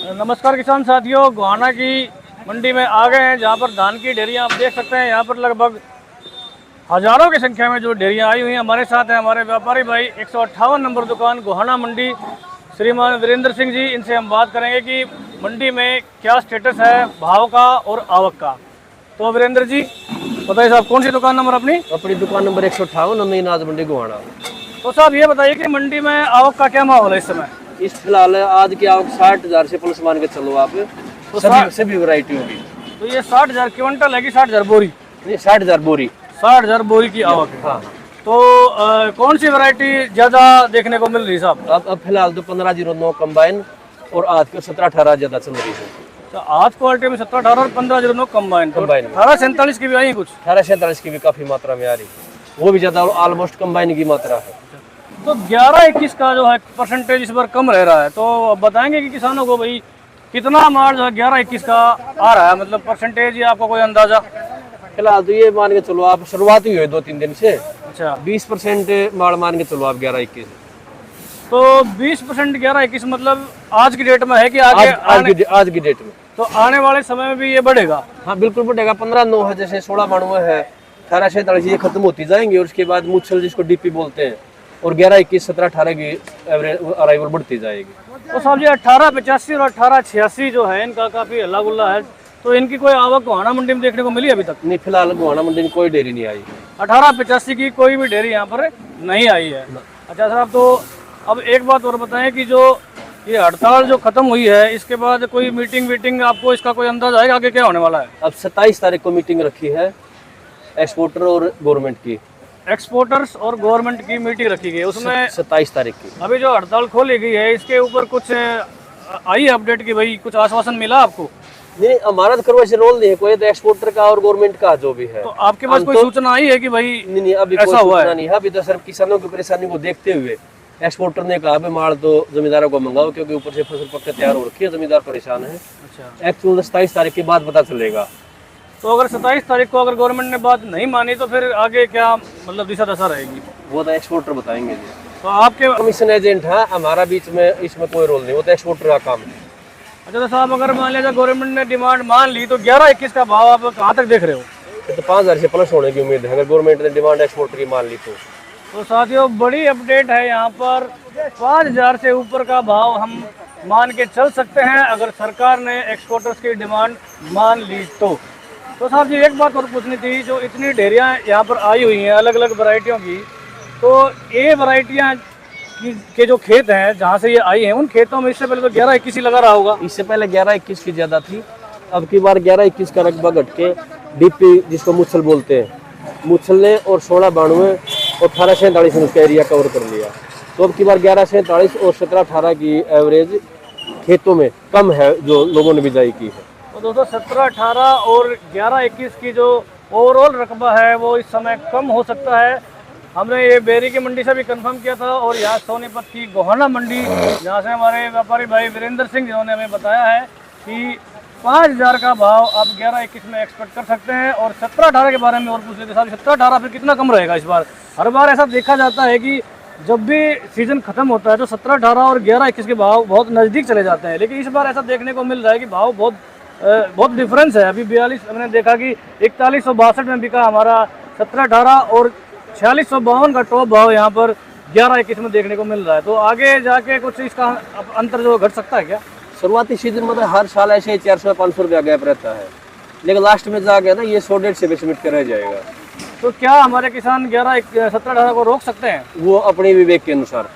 नमस्कार किसान साथियों, गोहाना की मंडी में आ गए हैं जहां पर धान की ढेरियां आप देख सकते हैं। यहां पर लगभग हजारों की संख्या में जो ढेरियां आई हुई हैं। हमारे साथ हैं हमारे व्यापारी भाई 158 नंबर दुकान गोहाना मंडी, श्रीमान वीरेंद्र सिंह जी। इनसे हम बात करेंगे कि मंडी में क्या स्टेटस है भाव का और आवक का। तो वीरेंद्र जी बताइए साहब, कौन सी दुकान नंबर अपनी? अपनी दुकान नंबर 158 अमीनाबाद मंडी गोहाना। तो साहब ये बताइए कि मंडी में आवक का क्या माहौल है इस समय? इस फिलहाल आज की आवक 60,000 से प्लस मान के चलो आप। तो सभी वैरायटी होगी। तो ये 60,000 क्विंटल है कि 60,000 बोरी? नहीं, 60,000 बोरी। 60,000 बोरी की आवक है। हाँ। तो कौन सी वैरायटी ज्यादा देखने को मिल रही है साहब? अब फिलहाल तो 1509 कंबाइन और आज के 1718 ज्यादा चल रही है। तो आज क्वालिटी में 1718 और 1509 कंबाइन। 1847 की भी आई है कुछ? 1847 की भी काफी मात्रा में आ रही है, वो भी ज्यादा ऑलमोस्ट कंबाइन की मात्रा है। तो 11-21 का जो है परसेंटेज इस बार कम रह रहा है। तो बताएंगे कि किसानों को भाई कितना माल जो है 11-21 का आ रहा है, मतलब परसेंटेज या आपको कोई अंदाजा? फिलहाल तो ये मान के चलो आप, शुरुआत हुई है 2-3 दिन से। अच्छा, 20% माल मान के चलो आप 11-21। तो 20% 11-21 मतलब आज की डेट में है कि आगे आज की डेट में? तो आने वाले समय में भी ये बढ़ेगा? हाँ बिल्कुल बढ़ेगा। 1509 है, जैसे 1692 है, 1847 ये खत्म होती जाएंगे और उसके बाद मुच्छल जिसको डीपी बोलते हैं, और 11-21 17-18 की एवरेज अराइवल बढ़ती जाएगी। तो साहब ये 1885 और 1886 जो है इनका काफी हल्ला गुल्ला है, तो इनकी कोई आवक गोहाना मंडी में देखने को मिली अभी तक? नहीं, फिलहाल गोहाना मंडी में कोई डेयरी नहीं आई। 1885 की कोई भी डेयरी यहाँ पर नहीं आई है। अच्छा साहब, तो अब एक बात और बताएं कि जो ये हड़ताल जो खत्म हुई है इसके बाद कोई मीटिंग आपको इसका कोई अंदाजा आएगा आगे क्या होने वाला है? अब 27 तारीख को मीटिंग रखी है एक्सपोर्टर और गवर्नमेंट की। एक्सपोर्टर्स और गवर्नमेंट की मीटिंग रखी गई है, उसमें 27 तारीख की। अभी जो हड़ताल खोली गई है इसके ऊपर कुछ आई है अपडेट की भाई कुछ आश्वासन मिला आपको? नहीं, हमारा तो करवा से रोल नहीं है कोई, तो एक्सपोर्टर का और गवर्नमेंट का जो भी है। तो आपके पास कोई सूचना आई है कि भाई नहीं, अभी ऐसा हुआ है? नहीं है। अभी तो सिर्फ किसानों की परेशानी को देखते हुए एक्सपोर्टर ने कहा भाई माल तो जमींदारों को मंगाओ, क्योंकि ऊपर से फसल पक्के तैयार हो रखी है, जमींदार परेशान है। अच्छा, एक्चुअल 27 तारीख के बाद पता चलेगा। तो अगर 27 तारीख को अगर गवर्नमेंट ने बात नहीं मानी तो फिर आगे क्या मतलब दिशा दशा रहेगी? वो तो एक्सपोर्टर बताएंगे जी। तो आपके कमीशन एजेंट है हमारा, बीच में इसमें कोई रोल नहीं, वो तो एक्सपोर्टर का काम है। अच्छा तो साहब, अगर मान लिया गवर्नमेंट ने डिमांड मान ली तो 11-21 का भाव आप कहाँ तक देख रहे हो? तो 5,000 से प्लस होने की उम्मीद है अगर गवर्नमेंट ने डिमांड एक्सपोर्टर की मान ली तो साथियों बड़ी अपडेट है यहाँ पर, 5,000 से ऊपर का भाव हम मान के चल सकते हैं अगर सरकार ने एक्सपोर्टर्स की डिमांड मान ली तो। साहब जी एक बात और पूछनी थी, जो इतनी ढेरियाँ यहाँ पर आई हुई हैं अलग अलग वैरायटियों की, तो ये वैरायटियाँ के जो खेत हैं जहाँ से ये आई हैं उन खेतों में इससे पहले तो 11-21 ही लगा रहा होगा? इससे पहले 11-21 की ज्यादा थी। अब की बार 11-21 का रकबा घट के डीपी जिसको मुच्छल बोलते हैं, मुच्छल ने और 1692 और 1847 ने उसका एरिया कवर कर लिया। तो अब की बार 1147 और 17-18 की एवरेज खेतों में कम है जो लोगों ने बिजाई की है। तो दोस्तों 17-18 और 11-21 की जो ओवरऑल रकबा है वो इस समय कम हो सकता है। हमने ये बेरी की मंडी से भी कंफर्म किया था और यहाँ सोनीपत की गोहाना मंडी जहाँ से हमारे व्यापारी भाई वीरेंद्र सिंह जिन्होंने हमें बताया है कि 5,000 का भाव आप 11-21 में एक्सपेक्ट कर सकते हैं। और 17-18 के बारे में और पूछ लेते साहब, 17-18 फिर कितना कम रहेगा इस बार? हर बार ऐसा देखा जाता है कि जब भी सीजन खत्म होता है तो 17-18 और 11-21 के भाव बहुत नज़दीक चले जाते हैं, लेकिन इस बार ऐसा देखने को मिल रहा है कि भाव बहुत डिफरेंस है। अभी 42 हमने देखा कि 4162 में बिका हमारा 17-18 और 4652 का टॉप भाव यहाँ पर 11-21 में देखने को मिल रहा है। तो आगे जाके कुछ इसका अंतर जो घट सकता है क्या? शुरुआती सीजन में तो हर साल ऐसे ही 400-500 रुपया गैप रहता है, लेकिन लास्ट में जाके ना ये 100-150 से बेसमिट कर रह जाएगा। तो क्या हमारे किसान 17-18 को रोक सकते हैं? वो अपने विवेक के अनुसार।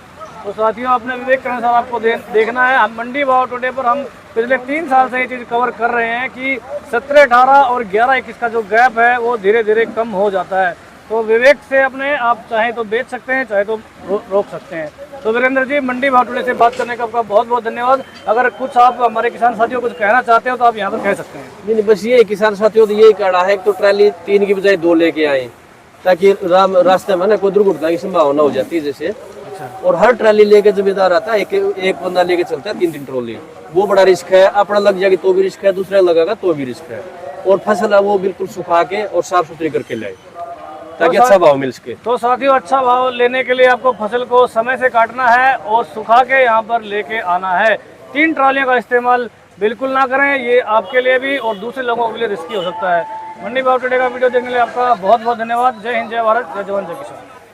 तो साथियों अपने विवेक के अनुसार आपको देखना है। हम मंडी भाव टुडे पर हम पिछले 3 साल से ये चीज़ कवर कर रहे हैं कि 17-18 और 11-21 का जो गैप है वो धीरे धीरे कम हो जाता है। तो विवेक से अपने आप चाहे तो बेच सकते हैं, चाहे तो रोक सकते हैं। तो वीरेंद्र जी मंडी भाव टुडे से बात करने का आपका बहुत बहुत धन्यवाद। अगर कुछ आप हमारे किसान साथियों को कुछ कहना चाहते हो तो आप यहाँ पर कह सकते हैं। नहीं, बस ये किसान साथियों तो यही कहना है कि तो ट्रैली 3 की बजाय 2 लेके आए, ताकि रास्ते में ना कोई दुर्घटना की संभावना हो जाती है जैसे। अच्छा। और हर ट्रैली लेके जिम्मेदार आता है, एक बंदा लेके चलता है 3-3 ट्रॉली, वो बड़ा रिस्क है। अपना लग जाएगी तो भी रिस्क है, दूसरा लगेगा तो भी रिस्क है। और फसल है वो बिल्कुल सुखा के और साफ सुथरी करके लाए ताकि अच्छा भाव मिल सके। तो साथियों अच्छा भाव लेने के लिए आपको फसल को समय से काटना है और सुखा के यहाँ पर लेके आना है। 3 ट्रालियों का इस्तेमाल बिल्कुल ना करें। ये आपके लिए भी और दूसरे लोगों के लिए रिस्की हो सकता है। मंडी भाव टुडे का वीडियो देखने के लिए आपका बहुत बहुत धन्यवाद। जय हिंद, जय भारत, जय जवान, जय किसान।